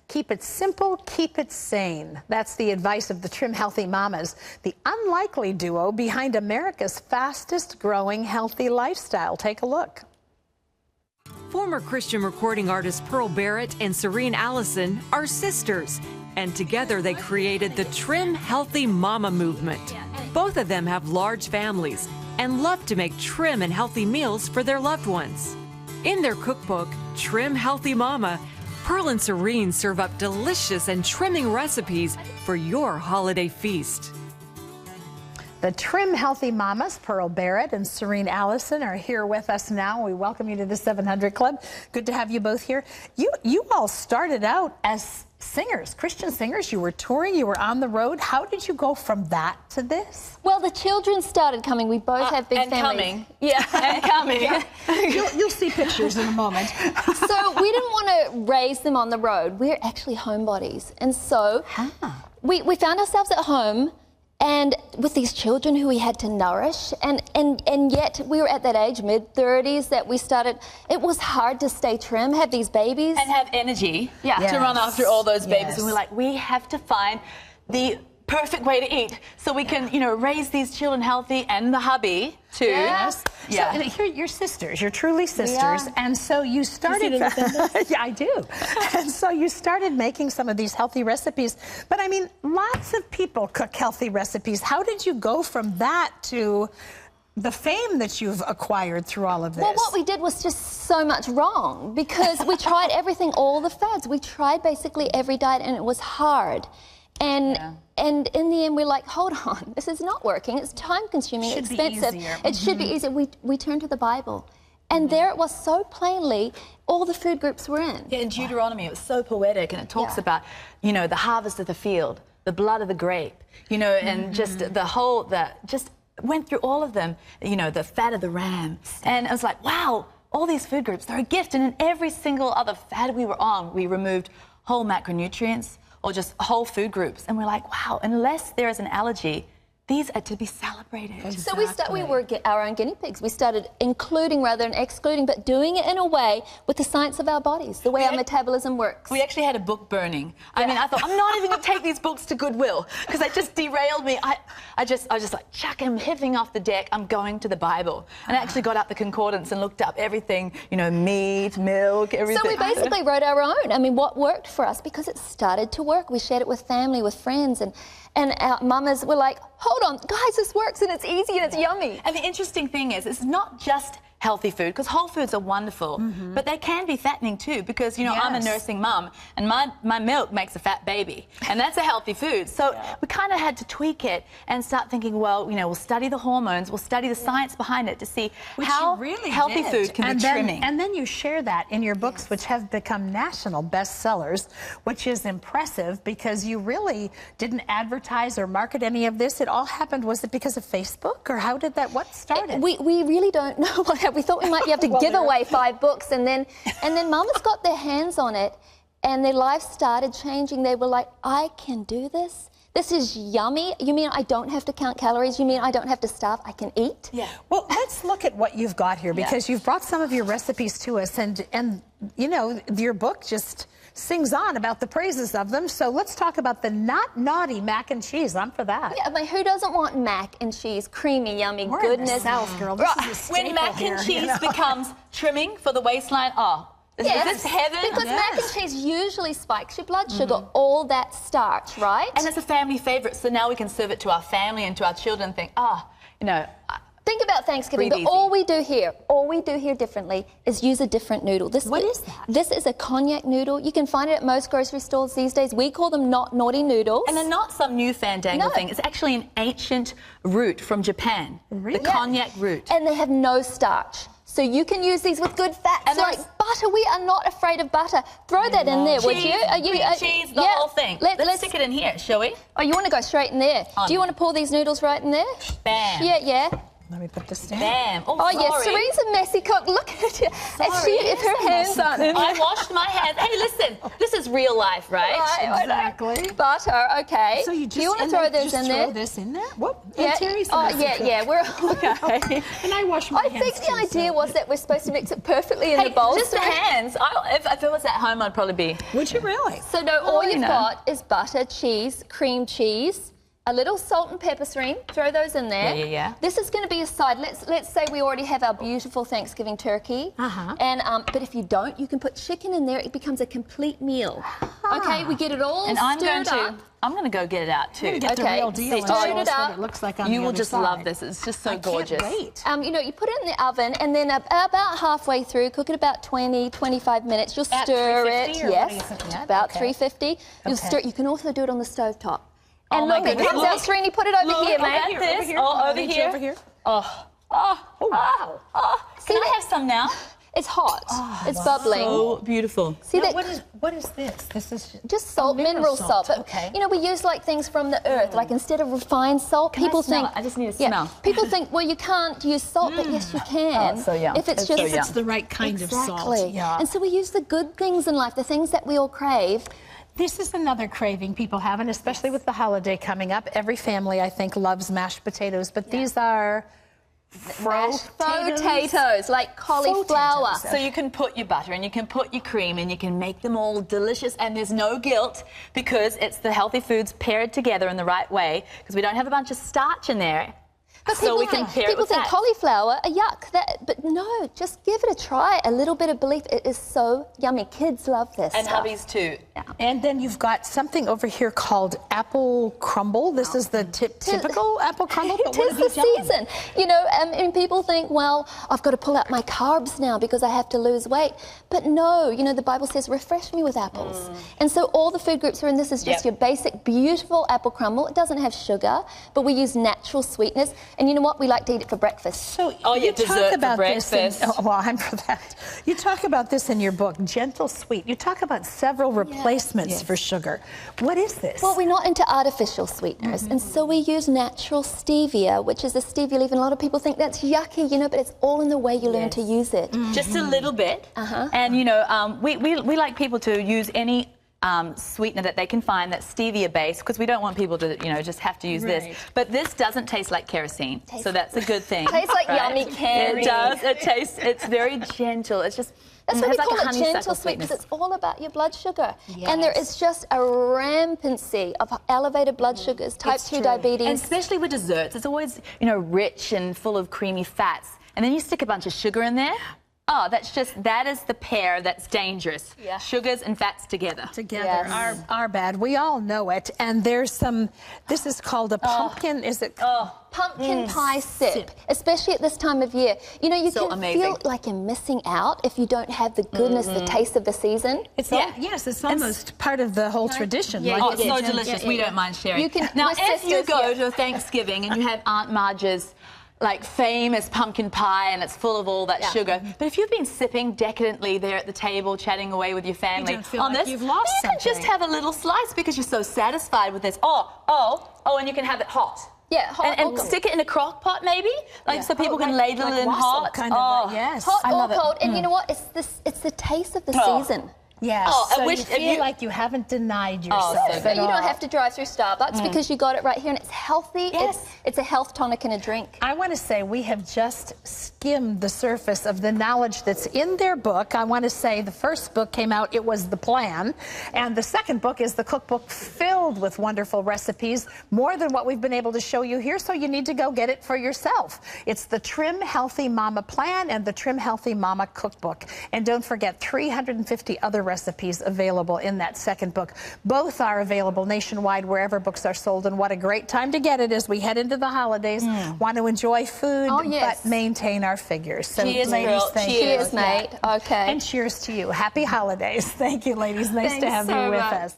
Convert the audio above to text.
Keep it simple, keep it sane. That's the advice of the Trim Healthy Mamas, the unlikely duo behind America's fastest growing healthy lifestyle. Take a look. Former Christian recording artist Pearl Barrett and Serene Allison are sisters, and together they created the Trim Healthy Mama movement. Both of them have large families and love to make trim and healthy meals for their loved ones. In their cookbook, Trim Healthy Mama, Pearl and Serene serve up delicious and trimming recipes for your holiday feast. The Trim Healthy Mamas, Pearl Barrett and Serene Allison, are here with us now. We welcome you to the 700 Club. Good to have you both here. You all started out as singers, Christian singers. You were touring, you were on the road. How did you go from that to this? Well, the children started coming. We both have big families. Coming. Yeah, and coming. Yeah. You'll see pictures in a moment. So we didn't want to raise them on the road. We're actually homebodies. And so we found ourselves at home and with these children who we had to nourish, and yet we were at that age, mid-30s, that we started, it was hard to stay trim, have these babies. And have energy to run after all those babies. And we're like, we have to find the perfect way to eat so we can, you know, raise these children healthy, and the hubby too. Yes. Yeah. So here you're sisters. You're truly sisters. And so you started. Yeah, I do. And so you started making some of these healthy recipes. But I mean, lots of people cook healthy recipes. How did you go from that to the fame that you've acquired through all of this? Well, what we did was just so much wrong, because we tried everything, all the fads. We tried basically every diet, and it was hard. And in the end, we're like, hold on, this is not working. It's time-consuming, expensive. It should be easier. We turned to the Bible, and there it was so plainly, all the food groups were in. Yeah, in Deuteronomy, it was so poetic, and it talks about, you know, the harvest of the field, the blood of the grape, you know, and just just went through all of them, you know, the fat of the ram. And I was like, wow, all these food groups, they're a gift. And in every single other fad we were on, we removed whole macronutrients, or just whole food groups, and we're like, wow, unless there is an allergy, these are to be celebrated. Exactly. So we were our own guinea pigs. We started including rather than excluding, but doing it in a way with the science of our bodies, the way our metabolism works. We actually had a book burning. I mean, I thought, I'm not even going to take these books to Goodwill, because they just derailed me. I just like, chuck him, hitting off the deck. I'm going to the Bible. And I actually got out the concordance and looked up everything, you know, meat, milk, everything. So we basically wrote our own. I mean, what worked for us, because it started to work. We shared it with family, with friends, and our mamas were like, hold on, guys, this works, and it's easy, and it's yummy. And the interesting thing is, it's not just healthy food, because whole foods are wonderful, but they can be fattening too, because, you know, I'm a nursing mum, and my milk makes a fat baby, and that's a healthy food. So we kind of had to tweak it and start thinking, well, you know, we'll study the hormones, we'll study the science behind it to see how healthy food can be trimming. And then you share that in your books, which have become national bestsellers, which is impressive, because you really didn't advertise or market any of this. It all happened, was it because of Facebook, or how did that, what started? We really don't know what happened. We thought we might be able to give away 5 books, and then mamas got their hands on it, and their lives started changing. They were like, I can do this. This is yummy. You mean I don't have to count calories? You mean I don't have to starve? I can eat? Yeah. Well, let's look at what you've got here, because you've brought some of your recipes to us, and you know, your book just sings on about the praises of them. So let's talk about the not naughty mac and cheese. I'm for that. Yeah, but who doesn't want mac and cheese? Creamy, yummy We're goodness. In the South, girl. This is a staple when mac and cheese you know? becomes trimming for the waistline, is this heaven? Because mac and cheese usually spikes your blood sugar, all that starch, right? And it's a family favorite, so now we can serve it to our family and to our children and think, you know. Think about Thanksgiving, but all we do here differently is use a different noodle. What is that? This is a cognac noodle. You can find it at most grocery stores these days. We call them not naughty noodles. And they're not some new fandangle thing. It's actually an ancient root from Japan. Really? The cognac root. And they have no starch. So you can use these with good fats, and like butter. We are not afraid of butter. Throw that in there, would you? Cheese, the whole thing. Let's stick it in here, shall we? Oh, you want to go straight in there? Do you want to pour these noodles right in there? Bam. Yeah. Let me put this down. Bam. Oh yes, Serene's a messy cook. Look at her. If her hands aren't in. I washed my hands. Hey, listen, this is is real life, right? Exactly. Butter, okay. So you just, do you want to throw this in there? Throw this in there? Whoop. Yeah. Terry's We're okay. And I wash my hands I think the idea was that we're supposed to mix it perfectly in Hey, the bowl. just the hands. If it was at home, I'd probably be. Would you really? So no, all you've got is butter, cheese, cream cheese, a little salt and pepper, Serene. Throw those in there. Yeah. This is going to be a side. Let's say we already have our beautiful Thanksgiving turkey. And but if you don't, you can put chicken in there. It becomes a complete meal. Okay, we get it all stirred up. I'm going to go get it out too. Get the real deal. Stir it up. It looks like on You the will other just side. love this. It's just so gorgeous. Can't wait. You know, you put it in the oven, and then about halfway through, cook it about 20, 25 minutes. You'll stir it. 350 or what are you Yes, cooking at? about Okay. 350. You'll stir it. You can also do it on the stovetop. And Oh my look, it goodness. comes out, Serene, put it over here, mate. Over here. Over here. See Can I that? have some now? It's hot. It's bubbling. So beautiful. See Now, that? what is this? This is Just salt, mineral salt. But, Okay. you know, we use like things from the earth. Like instead of refined salt, people smell think. it? I just need to smell. People think, well, you can't use salt, but yes, you can. Oh, so yum. If it's It's so just yum. It's the right kind of salt. exactly. Yeah. And so we use the good things in life, the things that we all crave. This is another craving people have, and especially with the holiday coming up. Every family, I think, loves mashed potatoes, but these are Mashed potatoes, like cauliflower. Potatoes. So you can put your butter and you can put your cream and you can make them all delicious, and there's no guilt because it's the healthy foods paired together in the right way, because we don't have a bunch of starch in there. But So people we can think, pair it people with think that. cauliflower, yuck. But no, just give it a try. A little bit of belief. It is so yummy. Kids love this And stuff. hubbies too. And then you've got something over here called apple crumble. This is the typical apple crumble. But what Tis have the you done? season. You know, and people think, well, I've got to pull out my carbs now because I have to lose weight. But no, you know, the Bible says, refresh me with apples. And so all the food groups are in this is just your basic, beautiful apple crumble. It doesn't have sugar, but we use natural sweetness. And you know what? We like to eat it for breakfast. So you dessert talk for about this. breakfast. Well, I'm for that. You talk about this in your book, Gentle Sweet. You talk about several replacements for sugar. What is this? Well, we're not into artificial sweeteners, and so we use natural stevia, which is a stevia leaf, and a lot of people think that's yucky, you know, but it's all in the way you learn to use it. Just a little bit. And you know, we like people to use any sweetener that they can find that's stevia based, because we don't want people to, you know, just have to use this. But this doesn't taste like kerosene, so that's a good thing. Tastes like yummy candy. It does. It tastes. It's very gentle. It's just. That's why we has like call a it honeysuckle gentle sweet, because sweetness. it's all about your blood sugar. And there is just a rampancy of elevated blood sugars, type 2 diabetes. And especially with desserts, it's always, you know, rich and full of creamy fats. And then you stick a bunch of sugar in there. Oh, that is the pair that's dangerous. Yeah. Sugars and fats together. Together are bad. We all know it. And there's some, this is called a pumpkin, is it? Pumpkin pie sip, especially at this time of year. You know, you So can amazing. feel like you're missing out if you don't have the goodness, the taste of the season. It's Yeah. it's almost part of the whole tradition. Yeah, Oh, you it's so can. delicious. Yeah, We yeah. don't mind sharing. You can- now, my if you sisters, go yeah. to Thanksgiving and you have Aunt Marge's like famous pumpkin pie and it's full of all that sugar, but if you've been sipping decadently there at the table, chatting away with your family don't feel on like this, you've lost you can just something. have a little slice because you're so satisfied with this. And you can have it hot. Yeah, hot And or cold. stick it in a crock pot maybe, like so people can ladle it in wassail hot. kind of, yes. Hot I love or it. cold. And you know what? It's the taste of the Oh. season. Yes. Oh, I so wish you if feel you- like you haven't denied so yourself good. But at you don't all. have to drive through Starbucks because you got it right here, and it's healthy. Yes. It's a health tonic and a drink. I want to say we have just skimmed the surface of the knowledge that's in their book. I want to say the first book came out, it was The Plan, and the second book is the cookbook filled with wonderful recipes, more than what we've been able to show you here, so you need to go get it for yourself. It's the Trim Healthy Mama Plan and the Trim Healthy Mama Cookbook. And don't forget, 350 other recipes available in that second book. Both are available nationwide wherever books are sold, and what a great time to get it as we head into the holidays. Want to enjoy food, Oh, yes. but maintain our figures. So, Cheers, ladies, girl. thank you. Cheers, mate. Okay. And cheers to you. Happy holidays. Thank you, ladies. Nice to Thanks have so you with much. us.